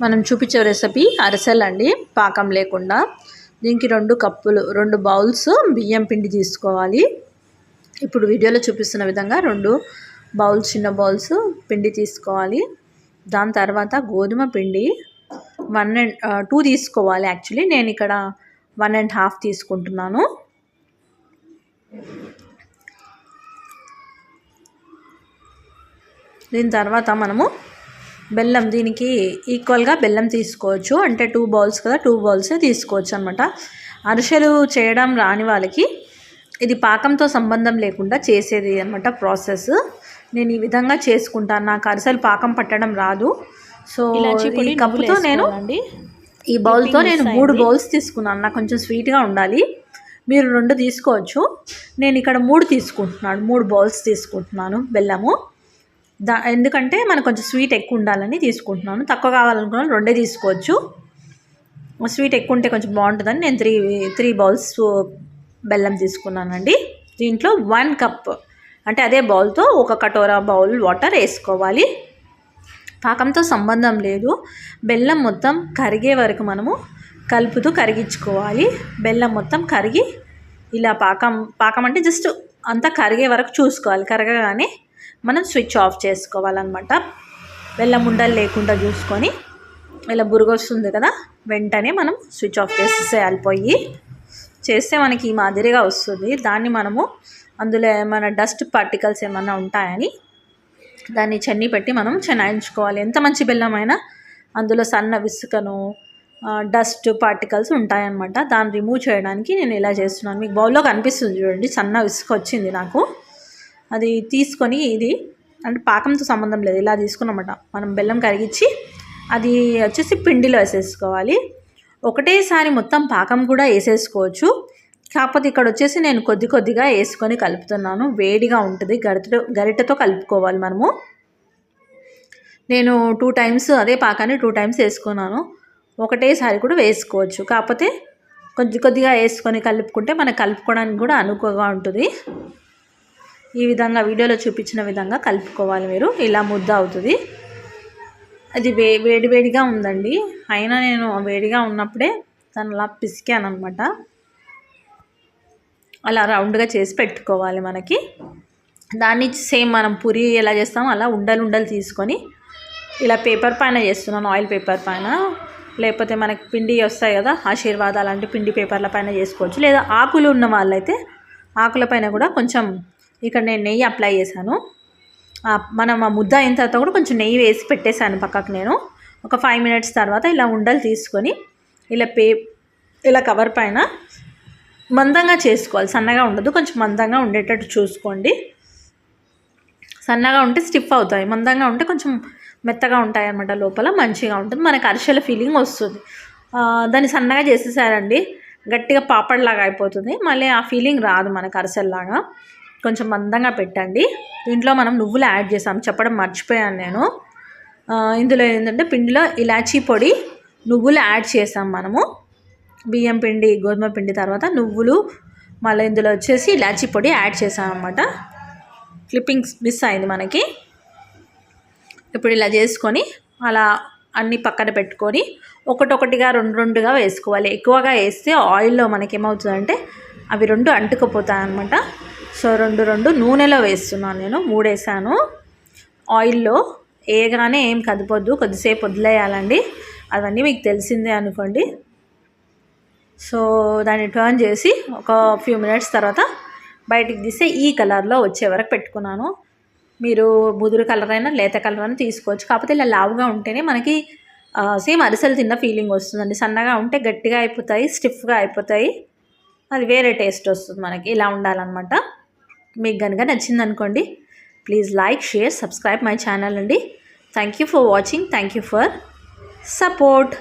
మనం చూపించే రెసిపీ అరిసెలండి, పాకం లేకుండా. దీనికి 2 బౌల్స్ బియ్యం పిండి తీసుకోవాలి. ఇప్పుడు వీడియోలో చూపిస్తున్న విధంగా 2 బౌల్స్, చిన్న బౌల్స్ పిండి తీసుకోవాలి. దాని తర్వాత గోధుమ పిండి 2 తీసుకోవాలి. యాక్చువల్లీ నేను ఇక్కడ 1.5 తీసుకుంటున్నాను. దీని తర్వాత మనము బెల్లం, దీనికి ఈక్వల్గా బెల్లం తీసుకోవచ్చు. అంటే 2 బౌల్స్ కదా, 2 బౌల్సే తీసుకోవచ్చు అనమాట. అరిసెలు చేయడం రాని వాళ్ళకి ఇది పాకంతో సంబంధం లేకుండా చేసేది అనమాట ప్రాసెస్. నేను ఈ విధంగా చేసుకుంటాను. నాకు అరిసెలు పాకం పట్టడం రాదు. సో ఈ కప్పుతో నేను, ఈ బౌల్తో నేను 3 బౌల్స్ తీసుకున్నాను. నాకు కొంచెం స్వీట్గా ఉండాలి. మీరు 2 తీసుకోవచ్చు. నేను ఇక్కడ 3 తీసుకుంటున్నాను. 3 బౌల్స్ తీసుకుంటున్నాను బెల్లము. ఎందుకంటే మనకు కొంచెం స్వీట్ ఎక్కువ ఉండాలని తీసుకుంటున్నాను. తక్కువ కావాలనుకున్న 2 తీసుకోవచ్చు. స్వీట్ ఎక్కువ ఉంటే కొంచెం బాగుంటుందని నేను 3 బౌల్స్ బెల్లం తీసుకున్నానండి. దీంట్లో 1 కప్, అంటే అదే బౌల్తో 1 కటోరా బౌల్ వాటర్ వేసుకోవాలి. పాకంతో సంబంధం లేదు. బెల్లం మొత్తం కరిగే వరకు మనము కలుపుతూ కరిగించుకోవాలి. బెల్లం మొత్తం కరిగి ఇలా పాకం అంటే జస్ట్ అంతా కరిగే వరకు చూసుకోవాలి. కరగగానే మనం స్విచ్ ఆఫ్ చేసుకోవాలన్నమాట. బెల్లం ఉండలు లేకుండా చూసుకొని, ఇలా బురుగు వస్తుంది కదా, వెంటనే మనం స్విచ్ ఆఫ్ చేసేయాలి. పొయ్యి చేస్తే మనకి ఈ మాదిరిగా వస్తుంది. దాన్ని మనము అందులో ఏమైనా డస్ట్ పార్టికల్స్ ఏమైనా ఉంటాయని దాన్ని చెన్ని పెట్టి మనం చెనాయించుకోవాలి. ఎంత మంచి బెల్లం అయినా అందులో సన్న విసుకను, డస్ట్ పార్టికల్స్ ఉంటాయన్నమాట. దాన్ని రిమూవ్ చేయడానికి నేను ఇలా చేస్తున్నాను. మీకు బౌల్లో కనిపిస్తుంది చూడండి, సన్న విసుక వచ్చింది నాకు. అది తీసుకొని, ఇది అంటే పాకంతో సంబంధం లేదు, ఇలా తీసుకున్నమాట. మనం బెల్లం కరిగించి అది వచ్చేసి పిండిలో వేసేసుకోవాలి. ఒకటేసారి మొత్తం పాకం కూడా వేసేసుకోవచ్చు. కాకపోతే ఇక్కడ వచ్చేసి నేను కొద్దిగా వేసుకొని కలుపుతున్నాను. వేడిగా ఉంటుంది, గరిటెతో కలుపుకోవాలి మనము. నేను 2 టైమ్స్ అదే పాకాన్ని 2 టైమ్స్ వేసుకున్నాను. ఒకటేసారి కూడా వేసుకోవచ్చు. కాకపోతే కొద్దిగా వేసుకొని కలుపుకుంటే మనకు కలుపుకోవడానికి కూడా అనుకువగా ఉంటుంది. ఈ విధంగా వీడియోలో చూపించిన విధంగా కలుపుకోవాలి. మీరు ఇలా ముద్ద అవుతుంది. అది వేడిగా ఉందండి. అయినా నేను వేడిగా ఉన్నప్పుడే దాన్ని అలా పిసికాను అనమాట. అలా రౌండ్గా చేసి పెట్టుకోవాలి మనకి. దాన్ని సేమ్ మనం పూరి ఎలా చేస్తామో అలా ఉండలు తీసుకొని ఇలా పేపర్ పైన చేస్తున్నాను. ఆయిల్ పేపర్ పైన, లేకపోతే మనకి పిండి వస్తాయి కదా, ఆశీర్వాద అలాంటి పిండి పేపర్ల పైన చేసుకోవచ్చు. లేదా ఆకులు ఉన్న వాళ్ళైతే ఆకుల పైన కూడా కొంచెం, ఇక్కడ నేను నెయ్యి అప్లై చేశాను. మనం ఆ ముద్ద అయిన తర్వాత కూడా కొంచెం నెయ్యి వేసి పెట్టేశాను పక్కకు. నేను ఒక 5 మినిట్స్ తర్వాత ఇలా ఉండలు తీసుకొని ఇలా కవర్ పైన మందంగా చేసుకోవాలి. సన్నగా ఉండదు, కొంచెం మందంగా ఉండేటట్టు చూసుకోండి. సన్నగా ఉంటే స్టిఫ్ అవుతాయి, మందంగా ఉంటే కొంచెం మెత్తగా ఉంటాయి అన్నమాట. లోపల మంచిగా ఉంటుంది, మనకు అరిసెల ఫీలింగ్ వస్తుంది. దాన్ని సన్నగా చేసేసారండి, గట్టిగా పాపడ్లాగా అయిపోతుంది. మళ్ళీ ఆ ఫీలింగ్ రాదు మనకు అరిసెల్లాగా. కొంచెం మందంగా పెట్టండి. దీంట్లో మనం నువ్వులు యాడ్ చేసాం, చెప్పడం మర్చిపోయాను నేను. ఇందులో ఏంటంటే పిండిలో ఇలాచీ పొడి, నువ్వులు యాడ్ చేసాం మనము. బియ్యం పిండి, గోధుమ పిండి తర్వాత నువ్వులు, మళ్ళీ ఇందులో వచ్చేసి ఇలాచీ పొడి యాడ్ చేసాం అన్నమాట. క్లిప్పింగ్స్ మిస్ అయింది మనకి. ఇప్పుడు ఇలా చేసుకొని అలా అన్నీ పక్కన పెట్టుకొని ఒకటొకటిగా 2గా వేసుకోవాలి. ఎక్కువగా వేస్తే ఆయిల్లో మనకేమవుతుందంటే అవి 2 అంటుకుపోతాయి అన్నమాట. సో 2 నూనెలో వేస్తున్నాను నేను. 3 వేసాను. ఆయిల్లో వేయగానే ఏం కదిపోద్దు, కొద్దిసేపు వదిలేయాలండి. అవన్నీ మీకు తెలిసిందే అనుకోండి. సో దాన్ని టర్న్ చేసి ఒక ఫ్యూ మినిట్స్ తర్వాత బయటికి తీస్తే ఈ కలర్లో వచ్చే వరకు పెట్టుకున్నాను. మీరు ముదురు కలర్ అయినా లేత కలర్ అయినా తీసుకోవచ్చు. కాకపోతే ఇలా లావుగా ఉంటేనే మనకి సేమ్ అరిసెలు తిన్న ఫీలింగ్ వస్తుందండి. సన్నగా ఉంటే గట్టిగా అయిపోతాయి, స్టిఫ్గా అయిపోతాయి. అది వేరే టేస్ట్ వస్తుంది మనకి. ఇలా ఉండాలన్నమాట. మీకు కనుక నచ్చింది అనుకోండి, please like, share, subscribe my channel అండి. Thank you for watching. Thank you for support.